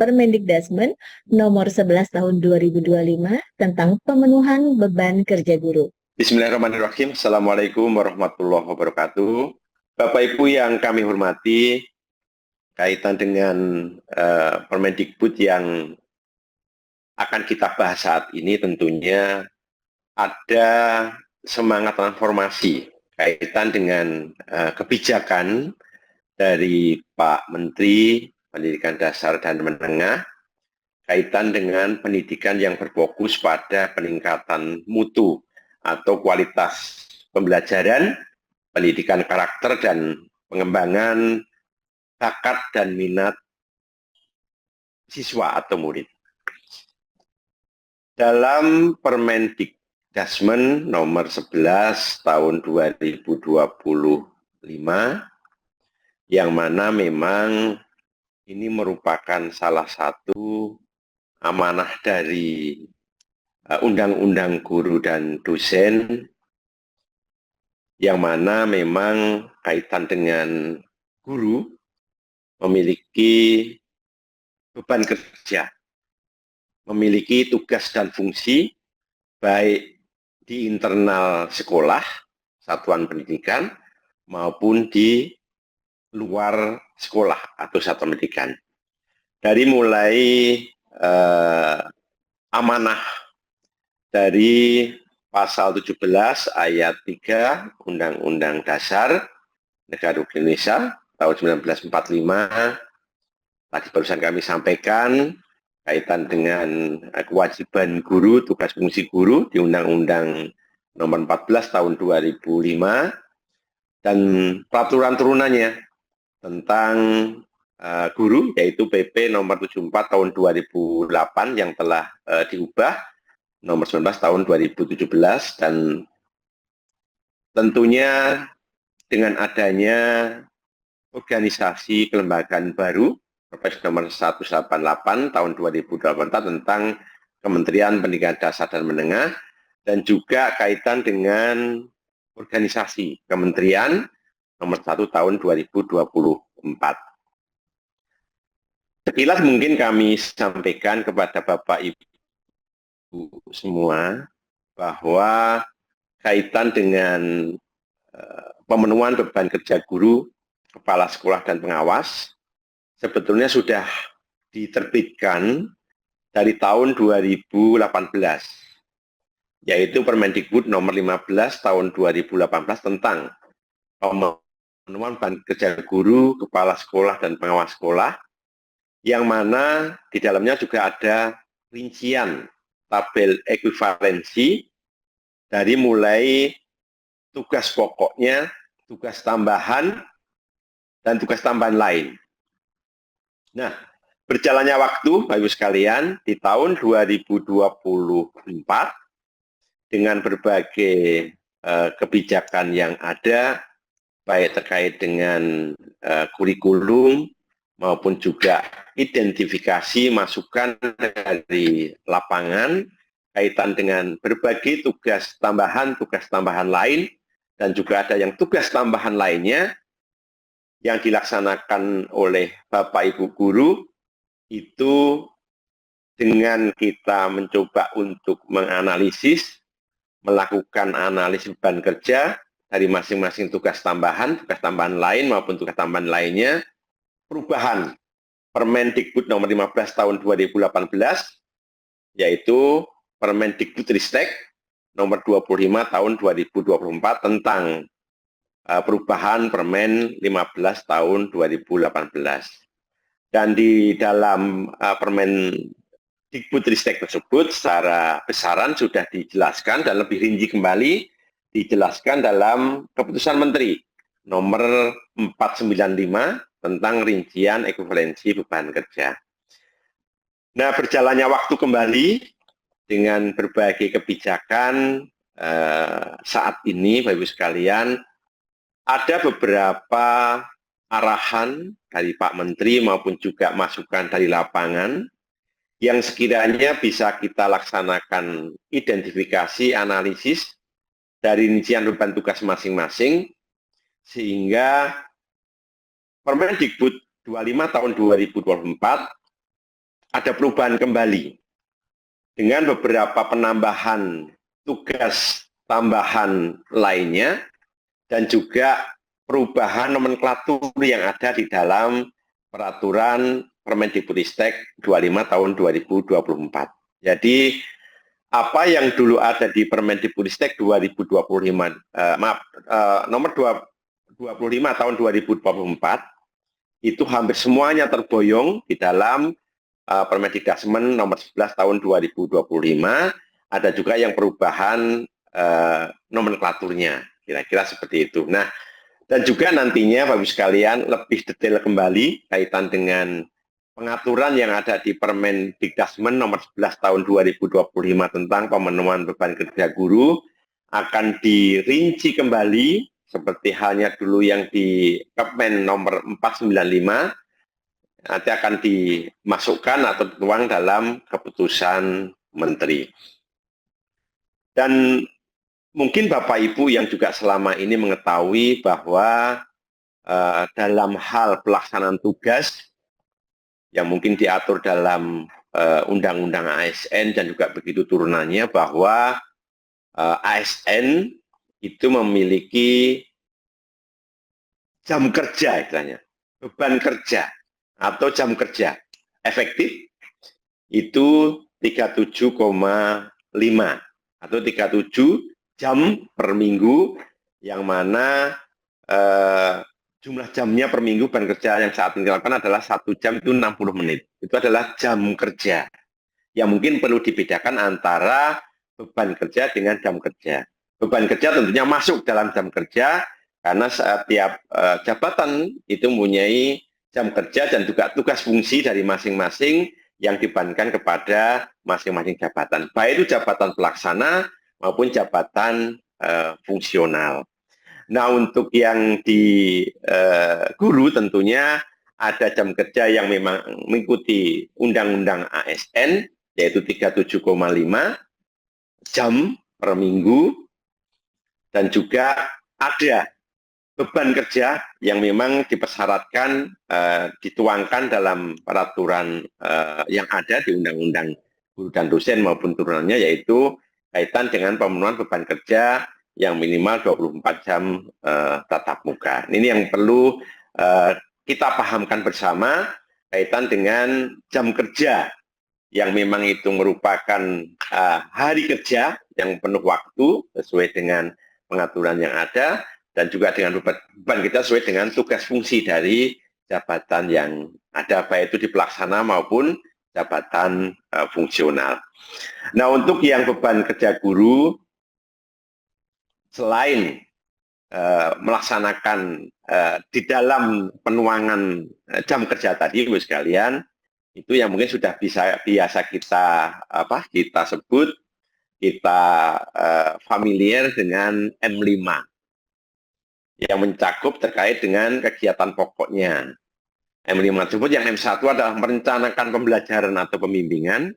Permendikbudmen nomor 11 tahun 2025 tentang pemenuhan beban kerja guru. Bismillahirrahmanirrahim. Assalamualaikum warahmatullahi wabarakatuh. Bapak Ibu yang kami hormati, kaitan dengan Permendikbud yang akan kita bahas saat ini tentunya ada semangat transformasi kaitan dengan kebijakan dari Pak Menteri Pendidikan Dasar dan Menengah kaitan dengan pendidikan yang berfokus pada peningkatan mutu atau kualitas pembelajaran, pendidikan karakter, dan pengembangan bakat dan minat siswa atau murid. Dalam Permendikbudmen nomor 11 tahun 2025, yang mana memang ini merupakan salah satu amanah dari Undang-Undang Guru dan Dosen, yang mana memang kaitan dengan guru memiliki beban kerja, memiliki tugas dan fungsi baik di internal sekolah, satuan pendidikan, maupun di luar sekolah atau satuan pendidikan. Dari mulai amanah dari Pasal 17 ayat 3 Undang-Undang Dasar Negara Republik Indonesia tahun 1945, tadi barusan kami sampaikan kaitan dengan kewajiban guru, tugas fungsi guru di Undang-Undang nomor 14 tahun 2005, dan peraturan turunannya tentang guru, yaitu PP nomor 74 tahun 2008 yang telah diubah nomor 19 tahun 2017, dan tentunya dengan adanya organisasi kelembagaan baru Perpres nomor 188 tahun 2024 tentang Kementerian Pendidikan Dasar dan Menengah, dan juga kaitan dengan organisasi kementerian nomor 1 tahun 2024. Sekilas mungkin kami sampaikan kepada Bapak Ibu semua bahwa kaitan dengan pemenuhan beban kerja guru, kepala sekolah, dan pengawas sebetulnya sudah diterbitkan dari tahun 2018, yaitu Permendikbud nomor 15 tahun 2018 tentang pemenuhan beban kerja guru, kepala sekolah, dan pengawas sekolah, yang mana di dalamnya juga ada rincian tabel ekuivalensi dari mulai tugas pokoknya, tugas tambahan, dan tugas tambahan lain. Nah, berjalannya waktu, Bapak Ibu sekalian, di tahun 2024 dengan berbagai kebijakan yang ada, baik terkait dengan kurikulum maupun juga identifikasi masukan dari lapangan kaitan dengan berbagai tugas tambahan lain, dan juga ada yang tugas tambahan lainnya yang dilaksanakan oleh Bapak Ibu guru, itu dengan kita mencoba untuk menganalisis, melakukan analisis beban kerja dari masing-masing tugas tambahan lain maupun tugas tambahan lainnya, perubahan Permendikbud nomor 15 tahun 2018, yaitu Permendikbudristek nomor 25 tahun 2024 tentang perubahan Permen 15 tahun 2018. Dan di dalam Permendikbudristek tersebut secara besaran sudah dijelaskan dan lebih rinci kembali dijelaskan dalam Keputusan Menteri nomor 495 tentang rincian ekuivalensi beban kerja. Nah, berjalannya waktu kembali dengan berbagai kebijakan saat ini, Bapak Ibu sekalian, ada beberapa arahan dari Pak Menteri maupun juga masukan dari lapangan yang sekiranya bisa kita laksanakan identifikasi, analisis dari rincian beban tugas masing-masing, sehingga Permendikbud 25 tahun 2024 ada perubahan kembali dengan beberapa penambahan tugas tambahan lainnya dan juga perubahan nomenklatur yang ada di dalam peraturan Permendikbudristek 25 tahun 2024. Jadi apa yang dulu ada di Permendikbudristek 2025 nomor 25 tahun 2024 itu hampir semuanya terboyong di dalam Permendikdasmen nomor 11 tahun 2025. Ada juga yang perubahan nomenklaturnya, kira-kira seperti itu. Nah, dan juga nantinya Bapak Ibu sekalian lebih detail kembali kaitan dengan pengaturan yang ada di Permendikdasmen nomor 11 tahun 2025 tentang pemenuhan beban kerja guru akan dirinci kembali seperti halnya dulu yang di Kepmen nomor 495 nanti akan dimasukkan atau dituang dalam keputusan menteri. Dan mungkin Bapak Ibu yang juga selama ini mengetahui bahwa dalam hal pelaksanaan tugas yang mungkin diatur dalam Undang-Undang ASN dan juga begitu turunannya bahwa ASN itu memiliki jam kerja istilahnya, beban kerja atau jam kerja efektif itu 37,5 atau 37 jam per minggu, yang mana jumlah jamnya per minggu beban kerja yang saat ini dilakukan adalah 1 jam itu 60 menit. Itu adalah jam kerja. Yang mungkin perlu dibedakan antara beban kerja dengan jam kerja. Beban kerja tentunya masuk dalam jam kerja karena setiap jabatan itu mempunyai jam kerja dan juga tugas fungsi dari masing-masing yang dibebankan kepada masing-masing jabatan. Baik itu jabatan pelaksana maupun jabatan fungsional. Nah, untuk yang di guru tentunya ada jam kerja yang memang mengikuti Undang-Undang ASN, yaitu 37,5 jam per minggu, dan juga ada beban kerja yang memang dipersyaratkan dituangkan dalam peraturan yang ada di Undang-Undang Guru dan Dosen maupun turunannya, yaitu kaitan dengan pemenuhan beban kerja yang minimal 24 jam tatap muka. Ini yang perlu kita pahamkan bersama kaitan dengan jam kerja yang memang itu merupakan hari kerja yang penuh waktu sesuai dengan pengaturan yang ada, dan juga dengan beban kita sesuai dengan tugas fungsi dari jabatan yang ada, baik itu di pelaksana maupun jabatan fungsional. Nah, untuk yang beban kerja guru, selain melaksanakan di dalam penuangan jam kerja tadi, Ibu sekalian, itu yang mungkin sudah biasa kita sebut, kita familiar dengan M5 yang mencakup terkait dengan kegiatan pokoknya. M5 tersebut yang M1 adalah merencanakan pembelajaran atau pembimbingan,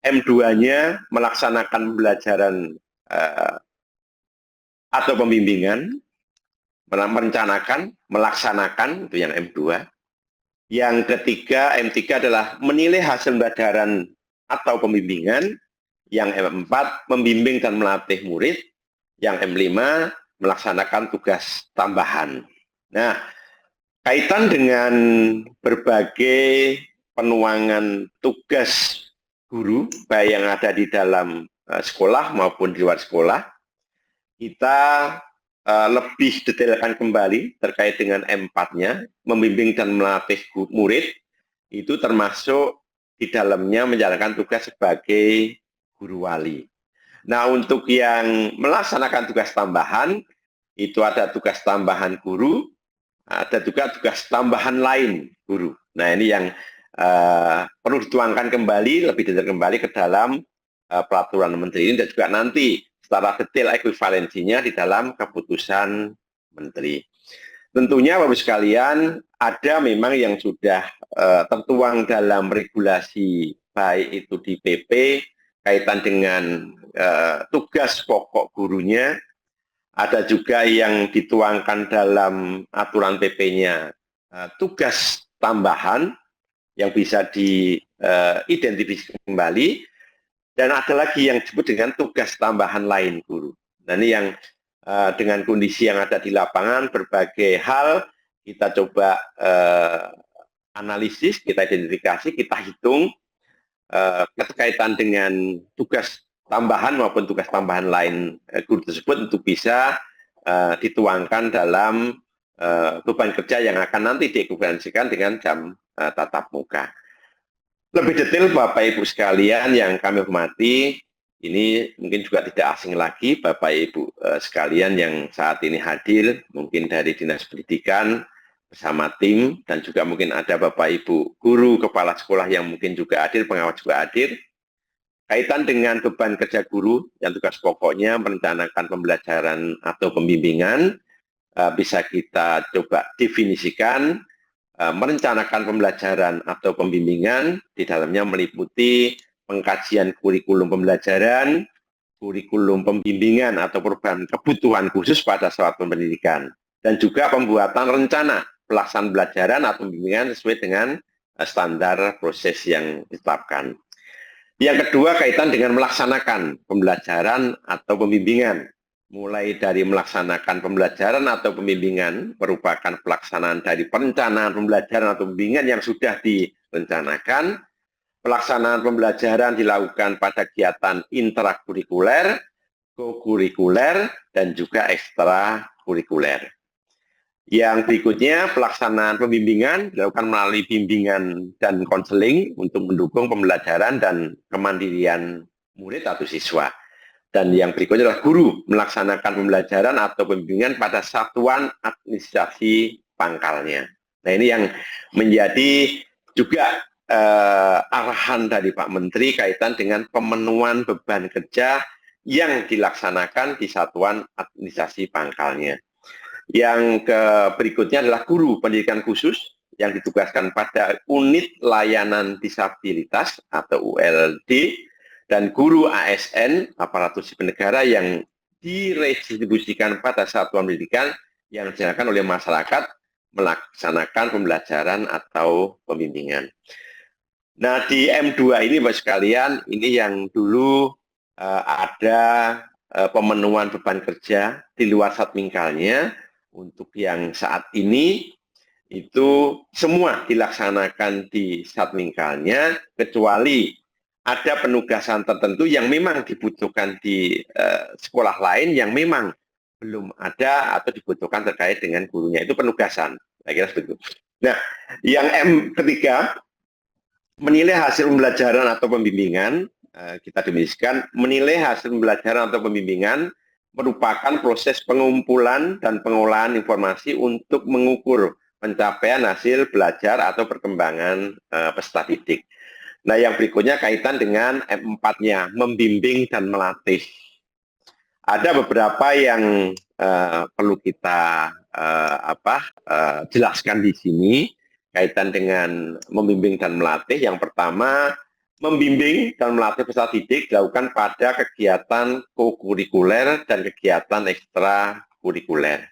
M2-nya melaksanakan pembelajaran atau pembimbingan, merencanakan, melaksanakan, itu yang M2. Yang ketiga, M3 adalah menilai hasil pembelajaran atau pembimbingan. Yang M4, membimbing dan melatih murid. Yang M5, melaksanakan tugas tambahan. Nah, kaitan dengan berbagai penuangan tugas guru, baik yang ada di dalam sekolah maupun di luar sekolah, kita lebih detailkan kembali terkait dengan M4-nya, membimbing dan melatih murid, itu termasuk di dalamnya menjalankan tugas sebagai guru wali. Nah, untuk yang melaksanakan tugas tambahan, itu ada tugas tambahan guru, ada juga tugas tambahan lain guru. Nah, ini yang perlu dituangkan kembali, lebih detail kembali ke dalam peraturan menteri ini, dan juga nanti secara detail ekuivalensinya di dalam keputusan menteri. Tentunya Bapak sekalian, ada memang yang sudah tertuang dalam regulasi, baik itu di PP kaitan dengan tugas pokok gurunya, ada juga yang dituangkan dalam aturan PP-nya tugas tambahan, yang bisa diidentifikasi kembali. Dan ada lagi yang disebut dengan tugas tambahan lain guru. Nah ini yang dengan kondisi yang ada di lapangan, berbagai hal kita coba analisis, kita identifikasi, kita hitung keterkaitan dengan tugas tambahan maupun tugas tambahan lain guru tersebut untuk bisa dituangkan dalam beban kerja yang akan nanti diekuivalensikan dengan jam tatap muka. Lebih detail Bapak Ibu sekalian yang kami hormati, ini mungkin juga tidak asing lagi Bapak Ibu sekalian yang saat ini hadir, mungkin dari Dinas Pendidikan bersama tim, dan juga mungkin ada Bapak Ibu guru, kepala sekolah yang mungkin juga hadir, pengawas juga hadir. Kaitan dengan beban kerja guru, yang tugas pokoknya merencanakan pembelajaran atau pembimbingan, bisa kita coba definisikan. Merencanakan pembelajaran atau pembimbingan di dalamnya meliputi pengkajian kurikulum pembelajaran, kurikulum pembimbingan atau program kebutuhan khusus pada satuan pendidikan, dan juga pembuatan rencana pelaksanaan pembelajaran atau pembimbingan sesuai dengan standar proses yang ditetapkan. Yang kedua, kaitan dengan melaksanakan pembelajaran atau pembimbingan. Mulai dari melaksanakan pembelajaran atau pembimbingan merupakan pelaksanaan dari perencanaan pembelajaran atau pembimbingan yang sudah direncanakan. Pelaksanaan pembelajaran dilakukan pada kegiatan intrakurikuler, kokurikuler, dan juga ekstrakurikuler. Yang berikutnya, pelaksanaan pembimbingan dilakukan melalui bimbingan dan konseling untuk mendukung pembelajaran dan kemandirian murid atau siswa. Dan yang berikutnya adalah guru melaksanakan pembelajaran atau pembimbingan pada satuan administrasi pangkalnya. Nah ini yang menjadi juga arahan dari Pak Menteri kaitan dengan pemenuhan beban kerja yang dilaksanakan di satuan administrasi pangkalnya. Yang berikutnya adalah guru pendidikan khusus yang ditugaskan pada unit layanan disabilitas atau ULD, dan guru ASN, aparatur sipil negara, yang direstribusikan pada satuan pendidikan yang dijalankan oleh masyarakat melaksanakan pembelajaran atau pembimbingan. Nah, di M2 ini, Bapak sekalian, ini yang dulu ada pemenuhan beban kerja di luar satmingkalnya. Untuk yang saat ini, itu semua dilaksanakan di satmingkalnya, kecuali ada penugasan tertentu yang memang dibutuhkan di sekolah lain yang memang belum ada atau dibutuhkan terkait dengan gurunya. Itu penugasan, saya kira seperti itu. Nah, yang M ketiga, menilai hasil pembelajaran atau pembimbingan, kita definisikan, menilai hasil pembelajaran atau pembimbingan merupakan proses pengumpulan dan pengolahan informasi untuk mengukur pencapaian hasil belajar atau perkembangan peserta didik. Nah, yang berikutnya kaitan dengan M4-nya, membimbing dan melatih. Ada beberapa yang perlu kita jelaskan di sini kaitan dengan membimbing dan melatih. Yang pertama, membimbing dan melatih peserta didik dilakukan pada kegiatan kokurikuler dan kegiatan ekstrakurikuler.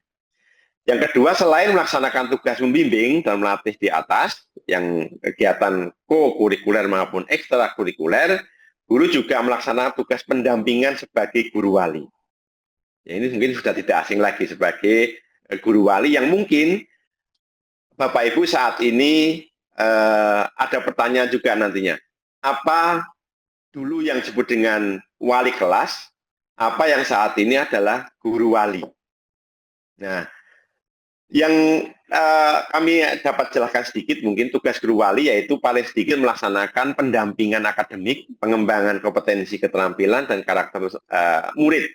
Yang kedua, selain melaksanakan tugas membimbing dan melatih di atas, yang kegiatan kokurikuler maupun ekstrakurikuler, guru juga melaksanakan tugas pendampingan sebagai guru wali. Ya, ini mungkin sudah tidak asing lagi sebagai guru wali yang mungkin Bapak Ibu saat ini ada pertanyaan juga nantinya. Apa dulu yang disebut dengan wali kelas, apa yang saat ini adalah guru wali. Nah, yang kami dapat jelaskan sedikit mungkin tugas guru wali yaitu paling sedikit melaksanakan pendampingan akademik, pengembangan kompetensi keterampilan dan karakter murid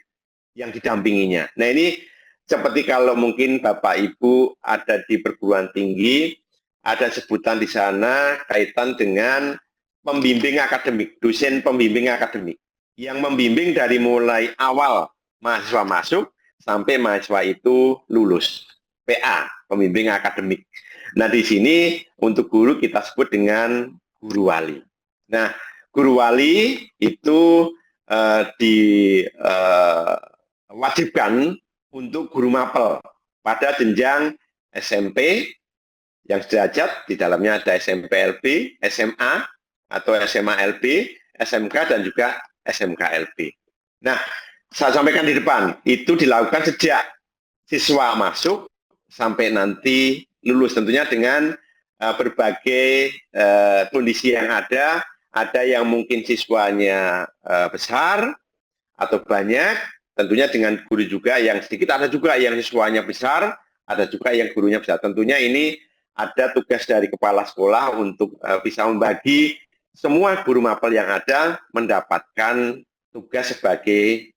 yang didampinginya. Nah ini seperti kalau mungkin Bapak Ibu ada di perguruan tinggi, ada sebutan di sana kaitan dengan pembimbing akademik, dosen pembimbing akademik, yang membimbing dari mulai awal mahasiswa masuk sampai mahasiswa itu lulus. PA, pembimbing akademik. Nah di sini untuk guru kita sebut dengan guru wali. Nah guru wali itu diwajibkan untuk guru mapel pada jenjang SMP, Yang sederajat di dalamnya ada SMP-LB, SMA atau SMA-LB, SMK dan juga SMK-LB. Nah, saya sampaikan di depan, itu dilakukan sejak siswa masuk sampai nanti lulus, tentunya dengan berbagai kondisi yang ada yang mungkin siswanya besar atau banyak, tentunya dengan guru juga yang sedikit, ada juga yang siswanya besar, ada juga yang gurunya besar. Tentunya ini ada tugas dari kepala sekolah untuk bisa membagi semua guru mapel yang ada mendapatkan tugas sebagai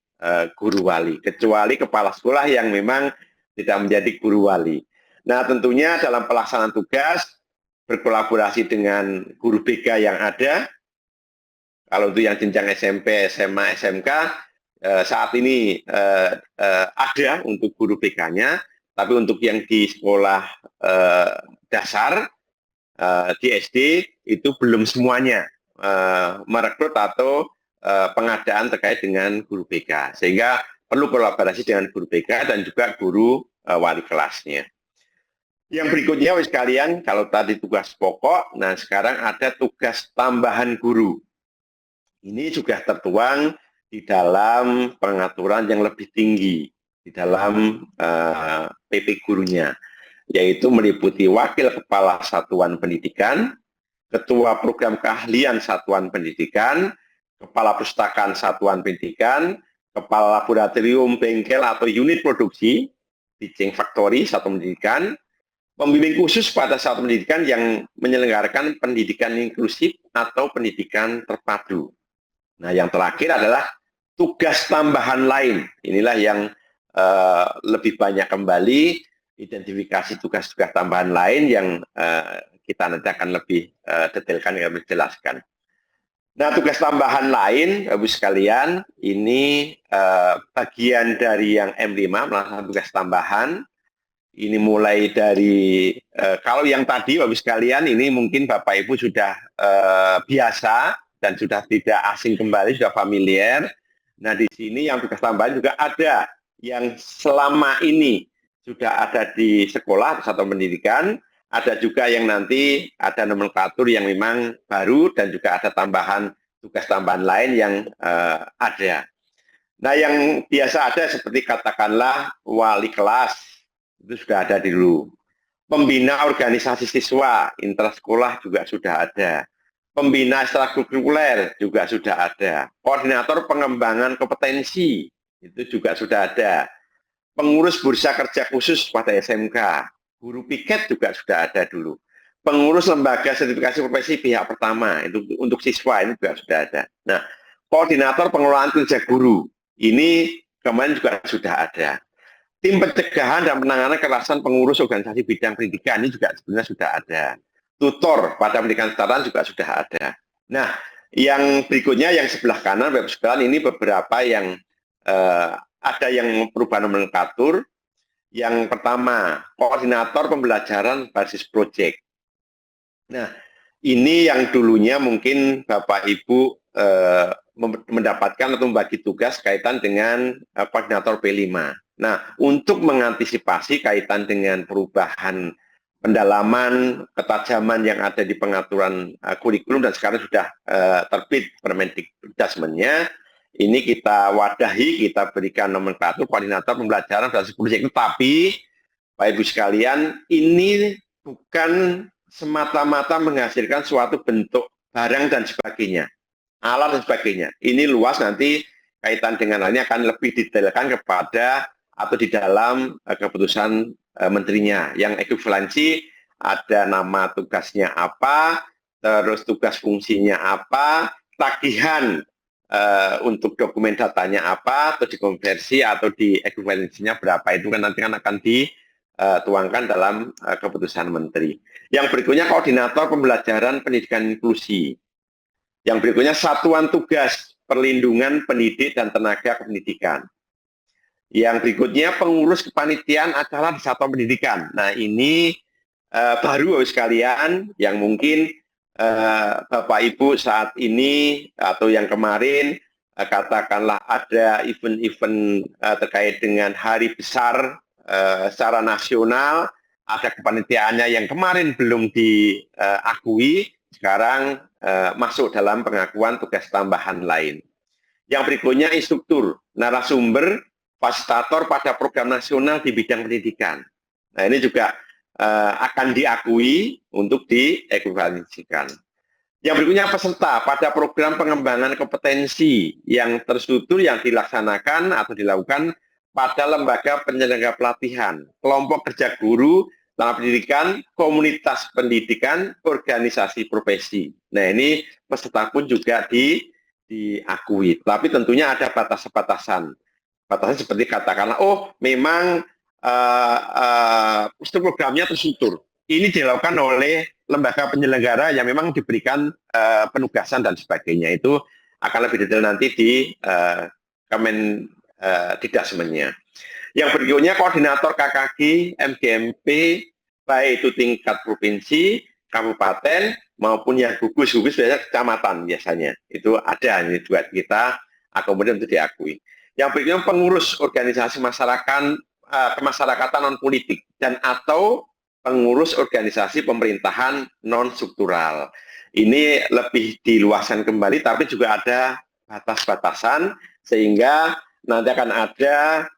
guru wali, kecuali kepala sekolah yang memang tidak menjadi guru wali. Nah, tentunya dalam pelaksanaan tugas berkolaborasi dengan guru BK yang ada. Kalau itu yang jenjang SMP, SMA, SMK, saat ini ada untuk guru BK-nya, tapi untuk yang di sekolah dasar, di SD, itu belum semuanya merekrut atau pengadaan terkait dengan guru BK. Sehingga perlu kolaborasi dengan guru BK dan juga guru wali kelasnya. Yang berikutnya, sekalian, kalau tadi tugas pokok, nah sekarang ada tugas tambahan guru. Ini juga tertuang di dalam pengaturan yang lebih tinggi, di dalam PP gurunya, yaitu meliputi wakil kepala satuan pendidikan, ketua program keahlian satuan pendidikan, kepala perpustakaan satuan pendidikan, kepala laboratorium bengkel atau unit produksi, teaching factory satuan pendidikan, pembimbing khusus pada satuan pendidikan yang menyelenggarakan pendidikan inklusif atau pendidikan terpadu. Nah, yang terakhir adalah tugas tambahan lain. Inilah yang lebih banyak kembali, identifikasi tugas-tugas tambahan lain yang kita nanti akan lebih detailkan, lebih jelaskan. Nah, tugas tambahan lain, Bapak sekalian, ini bagian dari yang M5, melaksanakan tugas tambahan. Ini mulai dari, kalau yang tadi Bapak sekalian, ini mungkin Bapak Ibu sudah biasa, dan sudah tidak asing kembali, sudah familiar. Nah, di sini yang tugas tambahan juga ada yang selama ini sudah ada di sekolah atau satuan pendidikan, ada juga yang nanti ada nomenklatur yang memang baru dan juga ada tambahan tugas tambahan lain yang ada. Nah, yang biasa ada seperti katakanlah wali kelas, itu sudah ada dulu. Pembina organisasi siswa, intrasekolah juga sudah ada. Pembina ekstrakurikuler juga sudah ada. Koordinator pengembangan kompetensi itu juga sudah ada. Pengurus bursa kerja khusus pada SMK, guru piket juga sudah ada dulu. Pengurus lembaga sertifikasi profesi pihak pertama itu untuk siswa ini juga sudah ada. Nah, koordinator pengelolaan kerja guru ini kemarin juga sudah ada. Tim pencegahan dan penanganan kekerasan pengurus organisasi bidang pendidikan ini juga sebenarnya sudah ada. Tutor pada pendidikan kesetaraan juga sudah ada. Nah, yang berikutnya yang sebelah kanan, Bapak sekalian, ini beberapa yang ada yang perubahan nomenklatur. Yang pertama, koordinator pembelajaran basis proyek. Nah, ini yang dulunya mungkin Bapak Ibu mendapatkan atau membagi tugas kaitan dengan koordinator P5. Nah, untuk mengantisipasi kaitan dengan perubahan pendalaman, ketajaman yang ada di pengaturan kurikulum dan sekarang sudah terbit Permendikbud-nya, ini kita wadahi, kita berikan nomenklatur koordinator pembelajaran basis proyek. Tetapi, Bapak Ibu sekalian, ini bukan semata-mata menghasilkan suatu bentuk barang dan sebagainya, alat dan sebagainya. Ini luas, nanti kaitan dengan hal ini akan lebih detailkan kepada atau di dalam keputusan menterinya. Yang ekuivalensi ada nama tugasnya apa, terus tugas fungsinya apa, tagihan untuk dokumen datanya apa, atau dikonversi atau di ekuivalensinya berapa, itu kan nanti akan dituangkan dalam keputusan menteri. Yang berikutnya koordinator pembelajaran pendidikan inklusi. Yang berikutnya satuan tugas perlindungan pendidik dan tenaga pendidikan. Yang berikutnya pengurus kepanitiaan acara di satuan pendidikan. Nah, ini baru sekalian yang mungkin Bapak Ibu saat ini atau yang kemarin katakanlah ada event-event terkait dengan hari besar secara nasional ada kepanitiaannya yang kemarin belum diakui, sekarang masuk dalam pengakuan tugas tambahan lain. Yang berikutnya instruktur, narasumber, fasilitator pada program nasional di bidang pendidikan. Nah, ini juga akan diakui untuk diekuivalensikan. Yang berikutnya peserta pada program pengembangan kompetensi yang terstruktur yang dilaksanakan atau dilakukan pada lembaga penyelenggara pelatihan, kelompok kerja guru dalam pendidikan, komunitas pendidikan, organisasi profesi. Nah, ini peserta pun juga diakui. Tapi tentunya ada batas-batasan. Batasan seperti katakanlah, oh memang programnya terstruktur. Ini dilakukan oleh lembaga penyelenggara yang memang diberikan penugasan dan sebagainya. Itu akan lebih detail nanti di Didasmennya. Yang berikutnya koordinator KKG, MGMP, baik itu tingkat provinsi, kabupaten, maupun yang gugus biasanya kecamatan biasanya. Itu ada, ini juga kita kemudian untuk diakui. Yang berikutnya pengurus organisasi masyarakat, kemasyarakatan non-politik, dan atau pengurus organisasi pemerintahan non-struktural. Ini lebih diluaskan kembali, tapi juga ada batas-batasan, sehingga nanti akan ada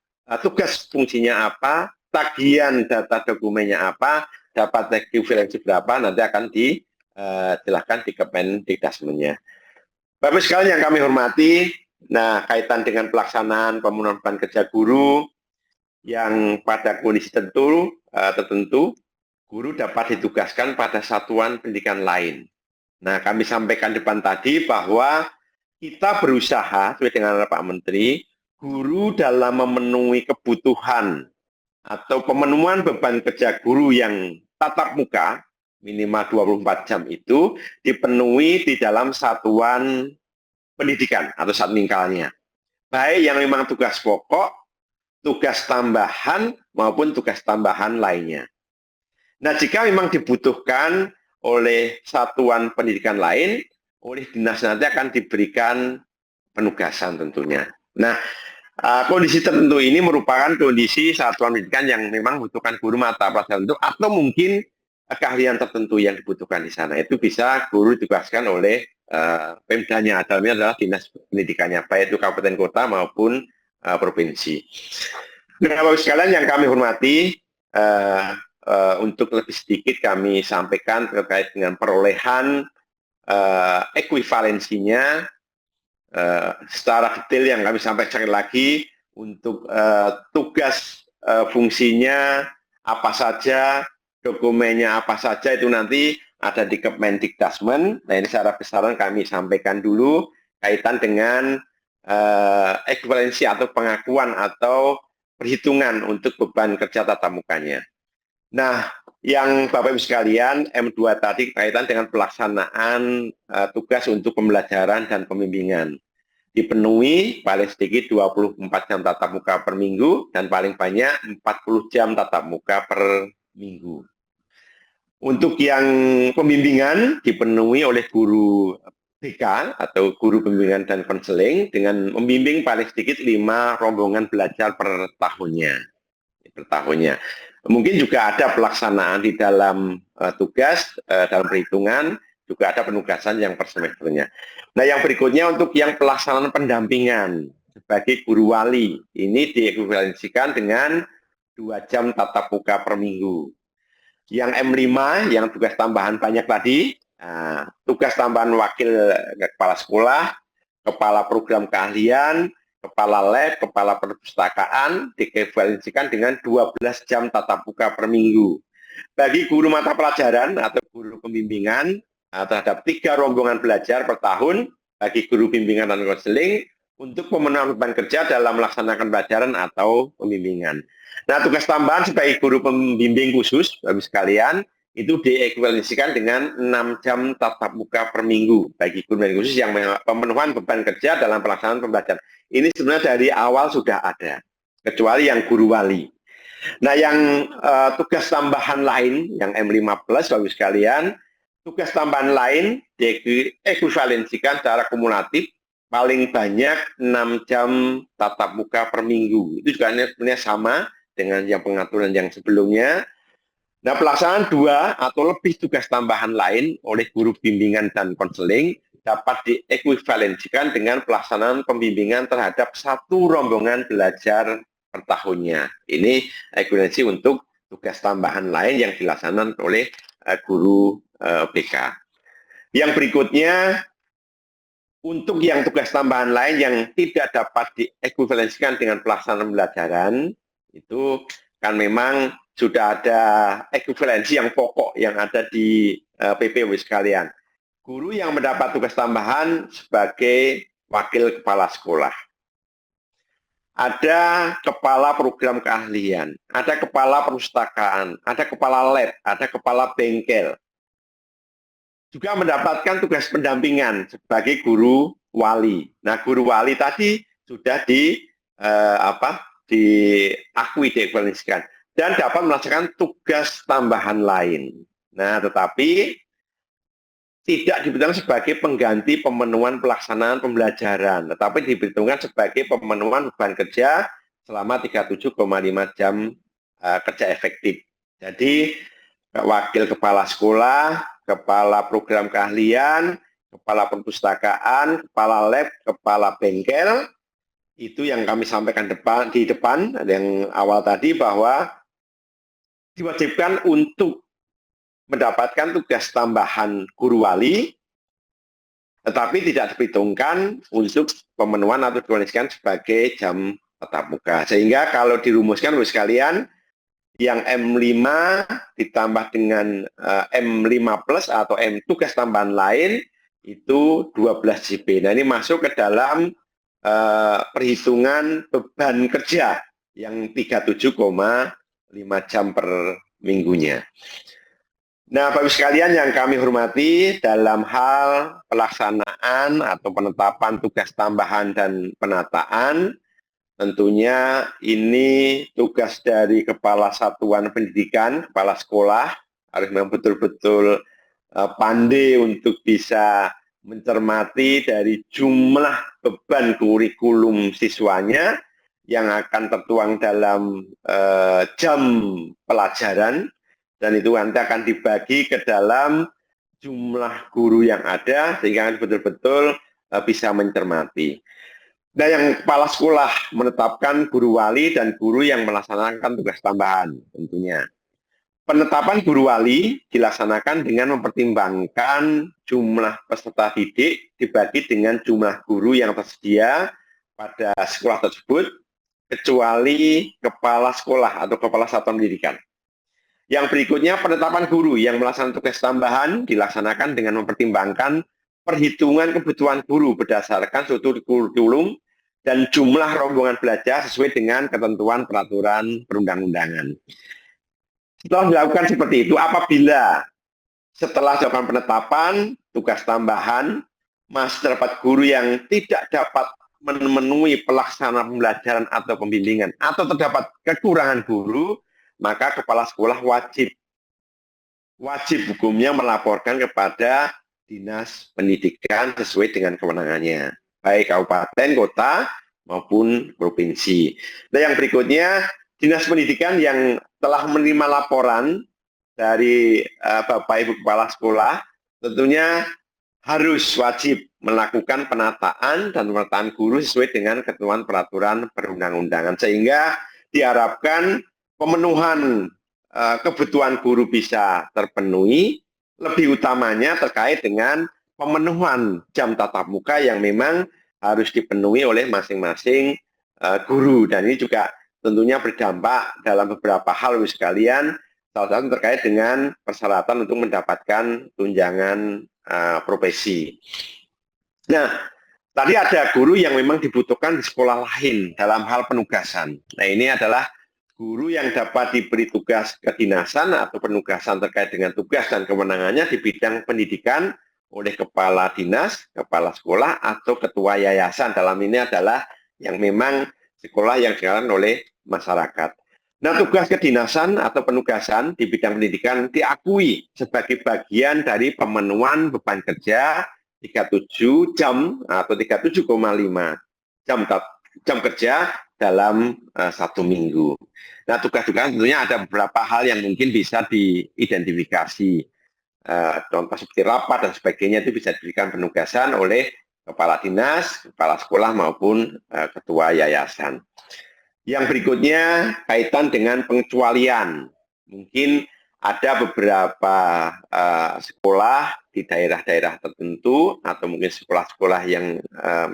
tugas fungsinya apa, tagihan data dokumennya apa, dapat ekuivalensi berapa, nanti akan dijelaskan di Kemendikbudnya. Bapak sekalian yang kami hormati, nah kaitan dengan pelaksanaan pemenuhan beban kerja guru yang pada kondisi tertentu, guru dapat ditugaskan pada satuan pendidikan lain. Nah, kami sampaikan depan tadi bahwa kita berusaha sesuai dengan Pak Menteri, guru dalam memenuhi kebutuhan atau pemenuhan beban kerja guru yang tatap muka minimal 24 jam itu dipenuhi di dalam satuan pendidikan atau satmingkalnya. Baik yang memang tugas pokok, tugas tambahan maupun tugas tambahan lainnya. Nah, jika memang dibutuhkan oleh satuan pendidikan lain, oleh dinas nanti akan diberikan penugasan tentunya. Nah, kondisi tertentu ini merupakan kondisi satuan pendidikan yang memang membutuhkan guru mata pelajaran tertentu atau mungkin keahlian tertentu yang dibutuhkan di sana. Itu bisa guru ditugaskan oleh Pemdanya, dalamnya adalah dinas pendidikannya, baik itu kabupaten kota maupun provinsi. Nah, Bapak sekalian yang kami hormati, untuk lebih sedikit kami sampaikan terkait dengan perolehan ekuivalensinya secara detail yang kami sampaikan lagi untuk tugas fungsinya apa saja, dokumennya apa saja itu nanti ada di Kemendikbud. Nah, ini secara besaran kami sampaikan dulu kaitan dengan ekuivalensi atau pengakuan atau perhitungan untuk beban kerja tatap mukanya. Nah, yang Bapak Ibu sekalian, M2 tadi kaitan dengan pelaksanaan tugas untuk pembelajaran dan pembimbingan. Dipenuhi paling sedikit 24 jam tatap muka per minggu dan paling banyak 40 jam tatap muka per minggu. Untuk yang pembimbingan dipenuhi oleh guru BK atau guru pembimbingan dan konseling dengan membimbing paling sedikit 5 rombongan belajar per tahunnya. Mungkin juga ada pelaksanaan di dalam tugas, dalam perhitungan, juga ada penugasan yang per semesternya. Nah, yang berikutnya untuk yang pelaksanaan pendampingan sebagai guru wali, ini diekuivalensikan dengan 2 jam tatap muka per minggu. Yang M5, yang tugas tambahan banyak tadi, tugas tambahan wakil kepala sekolah, kepala program keahlian, kepala lab, kepala perpustakaan dikualifikasikan dengan 12 jam tatap muka per minggu. Bagi guru mata pelajaran atau guru pembimbingan terhadap 3 rombongan belajar per tahun bagi guru bimbingan dan konseling untuk pemenuhan beban kerja dalam melaksanakan pelajaran atau pembimbingan. Nah, tugas tambahan sebagai guru pembimbing khusus, Bapak sekalian, itu diekuivalensikan dengan 6 jam tatap muka per minggu bagi guru pembimbing khusus yang pemenuhan beban kerja dalam pelaksanaan pembelajaran. Ini sebenarnya dari awal sudah ada, kecuali yang guru wali. Nah, yang tugas tambahan lain, yang M15, Bapak sekalian, tugas tambahan lain diekuivalensikan secara kumulatif paling banyak 6 jam tatap muka per minggu. Itu juga sebenarnya sama dengan yang pengaturan yang sebelumnya. Nah, pelaksanaan 2 atau lebih tugas tambahan lain oleh guru bimbingan dan konseling dapat diekuivalensikan dengan pelaksanaan pembimbingan terhadap satu rombongan belajar per tahunnya. Ini ekuivalensi untuk tugas tambahan lain yang dilaksanakan oleh guru BK. Yang berikutnya, untuk yang tugas tambahan lain yang tidak dapat diekuivalensikan dengan pelaksanaan pembelajaran, itu kan memang sudah ada ekuivalensi yang pokok yang ada di PPW sekalian. Guru yang mendapat tugas tambahan sebagai wakil kepala sekolah. Ada kepala program keahlian, ada kepala perpustakaan, ada kepala lab, ada kepala bengkel. Juga mendapatkan tugas pendampingan sebagai guru wali. Nah, guru wali tadi sudah diakui, diekuivalensikan dan dapat melaksanakan tugas tambahan lain. Nah, tetapi tidak diperhitungkan sebagai pengganti pemenuhan pelaksanaan pembelajaran, tetapi diperhitungkan sebagai pemenuhan beban kerja selama 37,5 jam kerja efektif. Jadi, wakil kepala sekolah, kepala program keahlian, kepala perpustakaan, kepala lab, kepala bengkel, itu yang kami sampaikan di depan yang awal tadi bahwa diwajibkan untuk mendapatkan tugas tambahan guru wali, tetapi tidak diperhitungkan untuk pemenuhan atau dikoneksikan sebagai jam tatap muka. Sehingga kalau dirumuskan oleh sekalian, yang M5 ditambah dengan M5 plus atau M tugas tambahan lain itu 12 JP. Nah, ini masuk ke dalam perhitungan beban kerja yang 37,5 jam per minggunya. Nah, Bapak sekalian yang kami hormati, dalam hal pelaksanaan atau penetapan tugas tambahan dan penataan, tentunya ini tugas dari Kepala Satuan Pendidikan, Kepala Sekolah, harus memang betul-betul pandai untuk bisa mencermati dari jumlah beban kurikulum siswanya yang akan tertuang dalam jam pelajaran, dan itu nanti akan dibagi ke dalam jumlah guru yang ada, sehingga betul-betul bisa mencermati. Nah, yang kepala sekolah menetapkan guru wali dan guru yang melaksanakan tugas tambahan tentunya. Penetapan guru wali dilaksanakan dengan mempertimbangkan jumlah peserta didik dibagi dengan jumlah guru yang tersedia pada sekolah tersebut, kecuali kepala sekolah atau kepala satuan pendidikan. Yang berikutnya, penetapan guru yang melaksanakan tugas tambahan dilaksanakan dengan mempertimbangkan perhitungan kebutuhan guru berdasarkan struktur kurikulum dan jumlah rombongan belajar sesuai dengan ketentuan peraturan perundang-undangan. Setelah dilakukan seperti itu, apabila setelah dilakukan penetapan tugas tambahan, masih terdapat guru yang tidak dapat memenuhi pelaksanaan pembelajaran atau pembimbingan, atau terdapat kekurangan guru, maka kepala sekolah wajib hukumnya melaporkan kepada Dinas Pendidikan sesuai dengan kewenangannya, baik kabupaten, kota, maupun provinsi. Nah, yang berikutnya, Dinas Pendidikan yang telah menerima laporan dari Bapak Ibu Kepala Sekolah, tentunya harus wajib melakukan penataan dan pemetaan guru sesuai dengan ketentuan peraturan perundang-undangan, sehingga diharapkan pemenuhan kebutuhan guru bisa terpenuhi, lebih utamanya terkait dengan pemenuhan jam tatap muka yang memang harus dipenuhi oleh masing-masing guru. Dan ini juga tentunya berdampak dalam beberapa hal sekalian, salah satu terkait dengan persyaratan untuk mendapatkan tunjangan profesi. Nah, tadi ada guru yang memang dibutuhkan di sekolah lain dalam hal penugasan. Nah, ini adalah guru yang dapat diberi tugas kedinasan atau penugasan terkait dengan tugas dan kewenangannya di bidang pendidikan oleh kepala dinas, kepala sekolah, atau ketua yayasan. Dalam ini adalah yang memang sekolah yang dijalankan oleh masyarakat. Nah, tugas kedinasan atau penugasan di bidang pendidikan diakui sebagai bagian dari pemenuhan beban kerja 37 jam atau 37,5 jam kerja dalam 1 minggu. Nah, tugas-tugas tentunya ada beberapa hal yang mungkin bisa diidentifikasi. Contoh seperti rapat dan sebagainya itu bisa diberikan penugasan oleh kepala dinas, kepala sekolah maupun ketua yayasan. Yang berikutnya kaitan dengan pengecualian. Mungkin ada beberapa sekolah di daerah-daerah tertentu atau mungkin sekolah-sekolah yang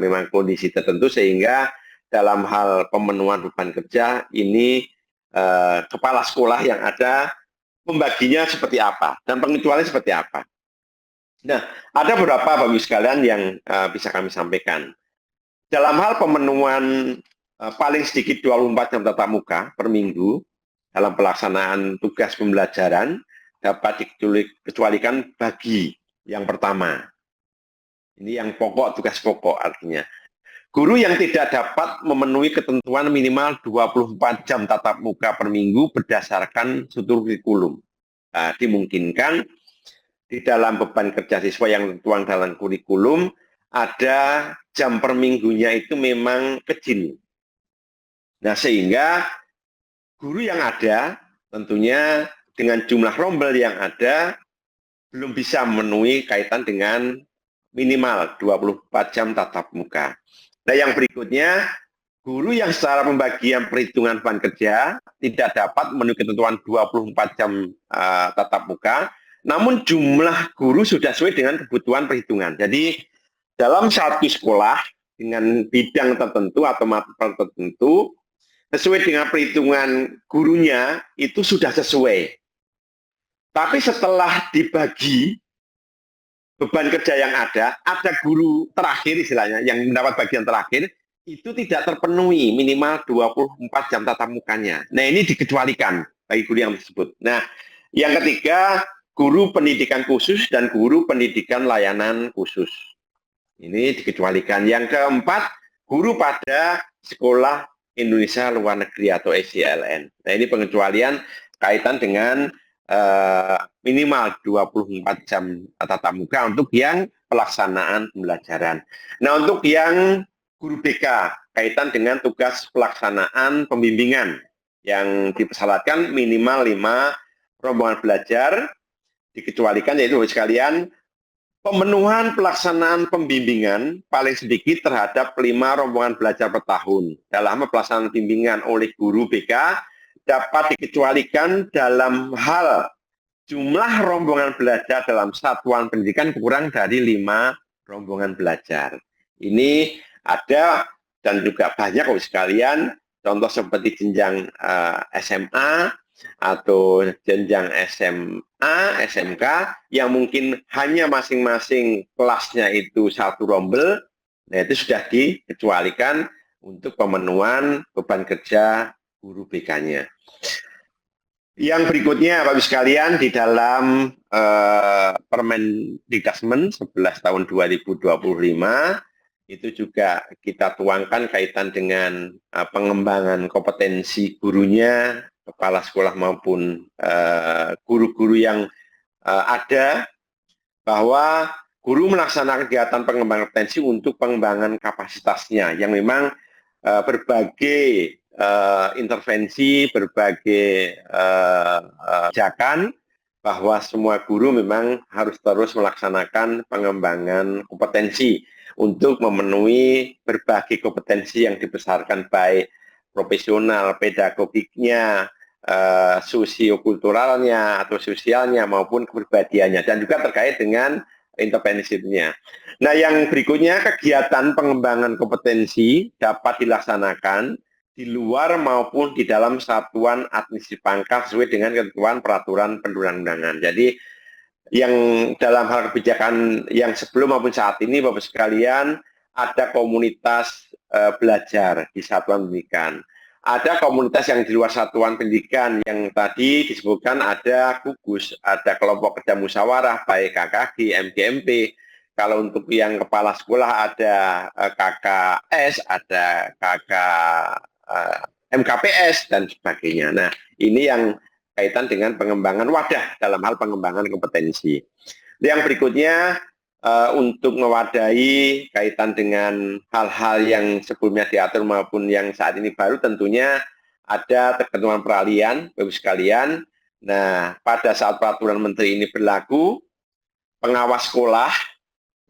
memang kondisi tertentu sehingga dalam hal pemenuhan beban kerja ini kepala sekolah yang ada membaginya seperti apa dan pengecualian seperti apa. Nah, ada beberapa bagi sekalian yang bisa kami sampaikan. Dalam hal pemenuhan paling sedikit 24 jam tatap muka per minggu dalam pelaksanaan tugas pembelajaran dapat dikecualikan bagi yang pertama. Ini yang pokok, tugas pokok artinya. Guru yang tidak dapat memenuhi ketentuan minimal 24 jam tatap muka per minggu berdasarkan struktur kurikulum. Nah, dimungkinkan di dalam beban kerja siswa yang tertuang dalam kurikulum ada jam per minggunya itu memang kecil. Nah, sehingga guru yang ada tentunya dengan jumlah rombel yang ada belum bisa memenuhi kaitan dengan minimal 24 jam tatap muka. Nah, yang berikutnya, guru yang secara pembagian perhitungan beban kerja tidak dapat memenuhi ketentuan 24 jam tatap muka, namun jumlah guru sudah sesuai dengan kebutuhan perhitungan. Jadi, dalam satu sekolah dengan bidang tertentu atau mata tertentu, sesuai dengan perhitungan gurunya, itu sudah sesuai. Tapi setelah dibagi beban kerja yang ada guru terakhir istilahnya, yang mendapat bagian terakhir, itu tidak terpenuhi minimal 24 jam tatap mukanya. Nah, ini dikecualikan bagi guru yang tersebut. Nah, yang ketiga, guru pendidikan khusus dan guru pendidikan layanan khusus. Ini dikecualikan. Yang keempat, guru pada sekolah Indonesia Luar Negeri atau SCLN. Nah, ini pengecualian kaitan dengan minimal 24 jam tatap muka untuk yang pelaksanaan pembelajaran. Nah, untuk yang guru BK, kaitan dengan tugas pelaksanaan pembimbingan yang dipersyaratkan minimal 5 rombongan belajar, dikecualikan yaitu sekalian pemenuhan pelaksanaan pembimbingan paling sedikit terhadap 5 rombongan belajar per tahun. Dalam pelaksanaan bimbingan oleh guru BK dapat dikecualikan dalam hal jumlah rombongan belajar dalam satuan pendidikan kurang dari 5 rombongan belajar. Ini ada dan juga banyak sekalian, contoh seperti jenjang SMA atau jenjang SMA, SMK yang mungkin hanya masing-masing kelasnya itu satu rombel, nah itu sudah dikecualikan untuk pemenuhan beban kerja guru BK-nya. Yang berikutnya, Bapak Ibu sekalian, di dalam Permendikbud 11 tahun 2025, itu juga kita tuangkan kaitan dengan pengembangan kompetensi gurunya, kepala sekolah maupun guru-guru yang ada, bahwa guru melaksanakan kegiatan pengembangan kompetensi untuk pengembangan kapasitasnya, yang memang berbagai intervensi, berbagai kebijakan bahwa semua guru memang harus terus melaksanakan pengembangan kompetensi untuk memenuhi berbagai kompetensi yang dibesarkan baik profesional, pedagogiknya, sosiokulturalnya atau sosialnya maupun kepribadiannya, dan juga terkait dengan intervensinya. Nah, yang berikutnya, kegiatan pengembangan kompetensi dapat dilaksanakan di luar maupun di dalam satuan administrasi pangkal sesuai dengan ketentuan peraturan perundang-undangan. Jadi, yang dalam hal kebijakan yang sebelum maupun saat ini, Bapak sekalian, ada komunitas belajar di satuan pendidikan. Ada komunitas yang di luar satuan pendidikan yang tadi disebutkan, ada gugus, ada kelompok kerja musyawarah, baik KKG, MGMP. Kalau untuk yang kepala sekolah ada KKS, ada MKPS, dan sebagainya. Nah, ini yang kaitan dengan pengembangan wadah dalam hal pengembangan kompetensi. Yang berikutnya, untuk mewadahi kaitan dengan hal-hal yang sebelumnya diatur maupun yang saat ini baru, tentunya ada ketentuan peralihan, Bapak sekalian. Nah, pada saat peraturan menteri ini berlaku, pengawas sekolah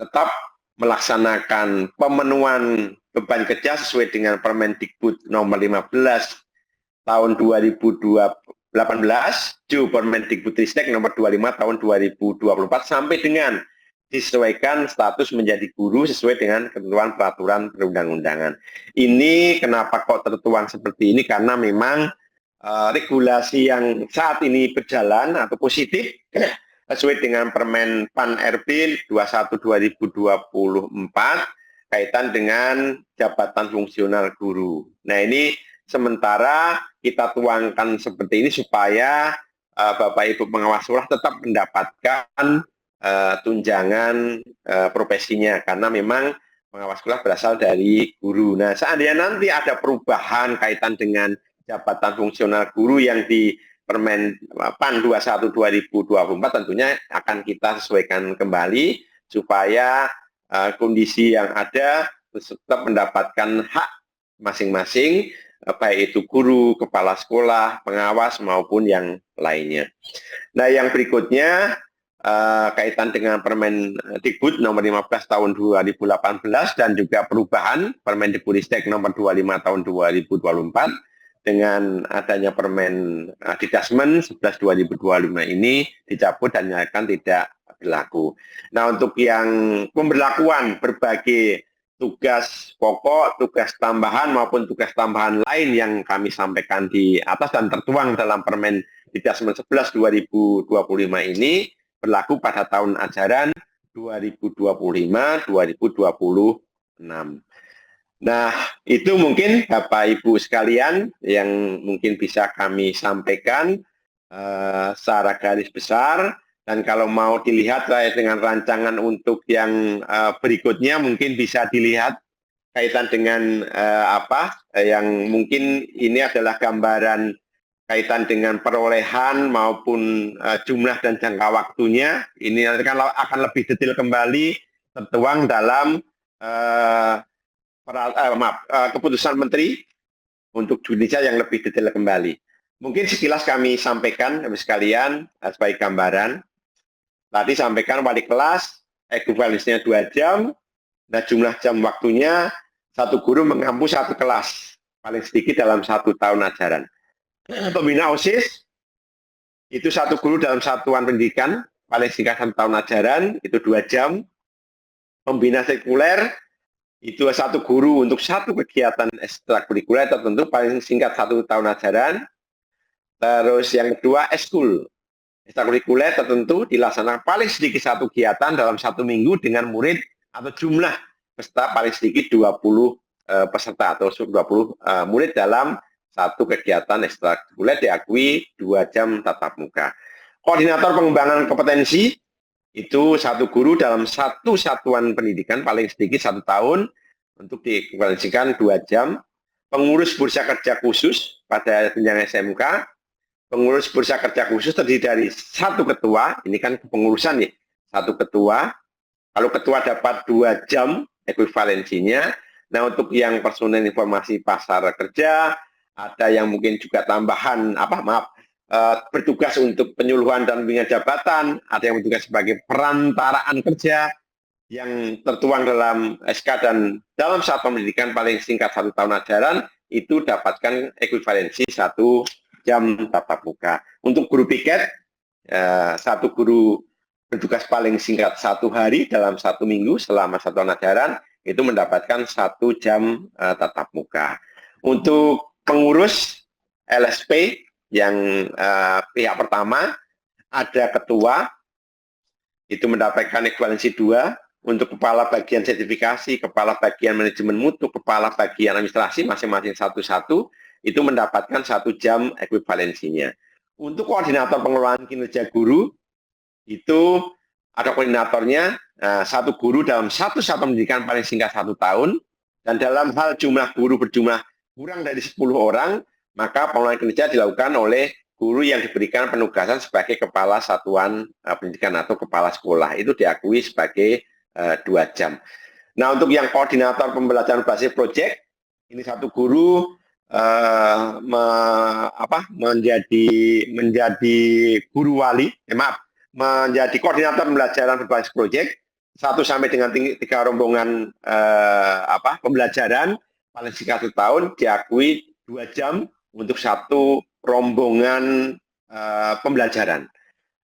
tetap melaksanakan pemenuhan beban kerja sesuai dengan Permendikbud nomor 15 tahun 2018, Ju Permendikbudristek nomor 25 tahun 2024 sampai dengan disesuaikan status menjadi guru sesuai dengan ketentuan peraturan perundang-undangan. Ini kenapa kok tertuang seperti ini? Karena memang regulasi yang saat ini berjalan atau positif sesuai dengan Permen PAN RB 21 2024 kaitan dengan jabatan fungsional guru. Nah, ini sementara kita tuangkan seperti ini supaya Bapak Ibu pengawas sekolah tetap mendapatkan tunjangan profesinya, karena memang pengawas sekolah berasal dari guru. Nah, seandainya nanti ada perubahan kaitan dengan jabatan fungsional guru yang di Permen PAN 21 2024 tentunya akan kita sesuaikan kembali supaya kondisi yang ada tetap mendapatkan hak masing-masing, baik itu guru, kepala sekolah, pengawas maupun yang lainnya. Nah, yang berikutnya kaitan dengan Permendikbud nomor 15 tahun 2018 dan juga perubahan Permendikbudristek nomor 25 tahun 2024 dengan adanya Permen Didasmen 11 2025 ini dicabut dan akan tidak berlaku. Nah, untuk yang pemberlakuan berbagai tugas pokok, tugas tambahan maupun tugas tambahan lain yang kami sampaikan di atas dan tertuang dalam Permen Didasmen 11 2025 ini berlaku pada tahun ajaran 2025-2026. Nah, itu mungkin Bapak Ibu sekalian yang mungkin bisa kami sampaikan secara garis besar. Dan kalau mau dilihat dengan rancangan untuk yang berikutnya mungkin bisa dilihat kaitan dengan yang mungkin ini adalah gambaran kaitan dengan perolehan maupun jumlah dan jangka waktunya. Ini nanti akan lebih detail kembali tertuang dalam keputusan Menteri untuk Indonesia yang lebih detail kembali. Mungkin sekilas kami sampaikan sekalian sebagai gambaran. Tadi sampaikan wali kelas, ekuivalensinya 2 jam, dan jumlah jam waktunya satu guru mengampu satu kelas, paling sedikit dalam 1 tahun ajaran. Pembina OSIS, itu satu guru dalam satuan pendidikan, paling singkat 1 tahun ajaran, itu 2 jam. Pembina sekuler, itu satu guru untuk satu kegiatan ekstrakurikuler tertentu, paling singkat 1 tahun ajaran. Terus yang kedua, eskul. Ekstrakurikuler tertentu dilaksanakan paling sedikit satu kegiatan dalam 1 minggu dengan murid atau jumlah peserta paling sedikit 20 peserta atau 20 murid dalam satu kegiatan ekstrakurikuler diakui 2 jam tatap muka. Koordinator pengembangan kompetensi itu satu guru dalam satu satuan pendidikan paling sedikit 1 tahun untuk dikualifikasikan 2 jam. Pengurus bursa kerja khusus pada jenjang SMK, pengurus bursa kerja khusus terdiri dari satu ketua, ini kan kepengurusan ya, satu ketua. Kalau ketua dapat 2 jam ekuivalensinya. Nah, untuk yang personel informasi pasar kerja, ada yang mungkin juga tambahan bertugas untuk penyuluhan dan pembinaan jabatan, ada yang bertugas sebagai perantaraan kerja yang tertuang dalam SK dan dalam satuan pendidikan paling singkat 1 tahun ajaran itu dapatkan ekuivalensi 1 jam tatap muka. Untuk guru piket, satu guru bertugas paling singkat 1 hari dalam 1 minggu selama 1 tahun ajaran itu mendapatkan 1 jam tatap muka. Untuk pengurus LSP yang pihak pertama ada ketua itu mendapatkan ekuivalensi 2, untuk kepala bagian sertifikasi, kepala bagian manajemen mutu, kepala bagian administrasi masing-masing 1-1 itu mendapatkan 1 jam ekuivalensinya. Untuk koordinator pengelolaan kinerja guru itu ada koordinatornya, satu guru dalam satu satuan pendidikan paling singkat 1 tahun, dan dalam hal jumlah guru berjumlah kurang dari 10 orang, maka pengelolaan kinerja dilakukan oleh guru yang diberikan penugasan sebagai kepala satuan pendidikan atau kepala sekolah. Itu diakui sebagai 2 jam. Nah, untuk yang koordinator pembelajaran berbasis proyek, ini satu guru menjadi guru wali, menjadi koordinator pembelajaran berbasis proyek 1 sampai dengan 3 rombongan pembelajaran paling singkat 1 tahun diakui 2 jam untuk 1 rombongan pembelajaran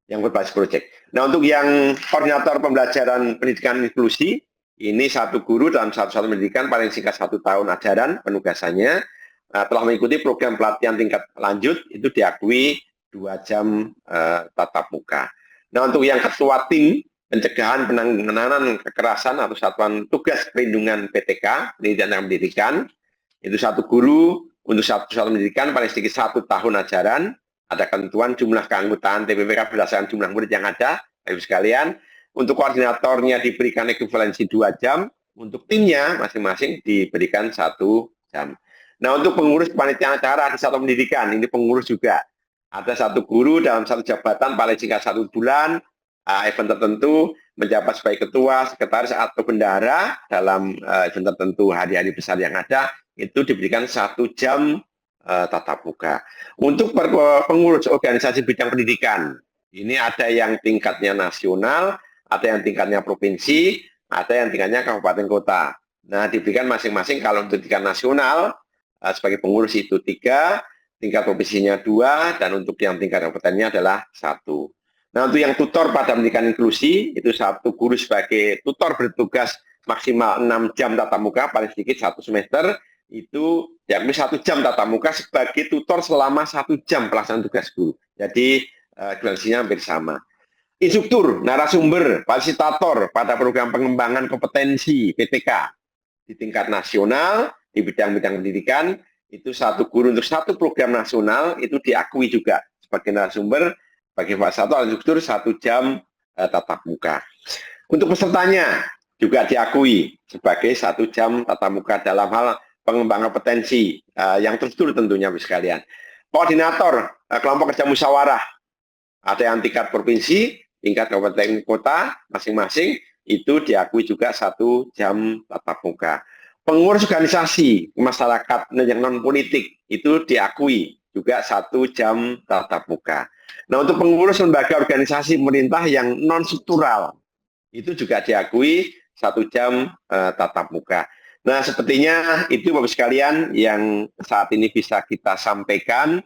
yang berbasis proyek. Nah, untuk yang koordinator pembelajaran pendidikan inklusi, ini 1 guru dalam satu pendidikan paling singkat 1 tahun ajaran penugasannya telah mengikuti program pelatihan tingkat lanjut itu diakui 2 jam tatap muka. Nah, untuk yang ketua tim pencegahan penanganan kekerasan atau satuan tugas perlindungan PTK, pendidikan dan pendidikan, itu 1 guru untuk satu pendidikan paling sedikit 1 tahun ajaran, ada ketentuan jumlah keanggotaan TPPK berdasarkan jumlah murid yang ada, Ibu sekalian. Untuk koordinatornya diberikan ekuivalensi 2 jam, untuk timnya masing-masing diberikan 1 jam. Nah, untuk pengurus kepanitiaan acara di satu pendidikan, ini pengurus juga. Ada 1 guru dalam 1 jabatan paling singkat 1 bulan, event tertentu, menjabat sebagai ketua, sekretaris, atau bendahara dalam event tertentu, hari-hari besar yang ada, itu diberikan 1 jam tatap muka. Untuk pengurus organisasi bidang pendidikan, ini ada yang tingkatnya nasional, ada yang tingkatnya provinsi, ada yang tingkatnya kabupaten kota. Nah, diberikan masing-masing kalau untuk tingkat nasional, sebagai pengurus itu 3, tingkat provinsinya 2, dan untuk yang tingkat kabupatennya adalah 1. Nah, untuk yang tutor pada pendidikan inklusi, itu 1 guru sebagai tutor bertugas maksimal 6 jam tatap muka, paling sedikit 1 semester, itu diakui 1 jam tatap muka sebagai tutor selama 1 jam pelaksanaan tugas guru. Jadi, ekuivalensinya hampir sama. Instruktur, narasumber, fasilitator pada program pengembangan kompetensi PTK di tingkat nasional, di bidang-bidang pendidikan, itu 1 guru untuk 1 program nasional, itu diakui juga sebagai narasumber, bagi fasilitator instruktur 1 jam tatap muka. Untuk pesertanya juga diakui sebagai 1 jam tatap muka dalam hal pengembangan kompetensi yang terstruktur tentunya sekalian. Koordinator kelompok kerja musyawarah, ada yang tingkat provinsi, tingkat kabupaten kota masing-masing, itu diakui juga 1 jam tatap muka. Pengurus organisasi masyarakat yang non politik itu diakui juga 1 jam tatap muka. Nah, untuk pengurus lembaga organisasi pemerintah yang non struktural itu juga diakui 1 jam tatap muka. Nah, sepertinya itu Bapak sekalian yang saat ini bisa kita sampaikan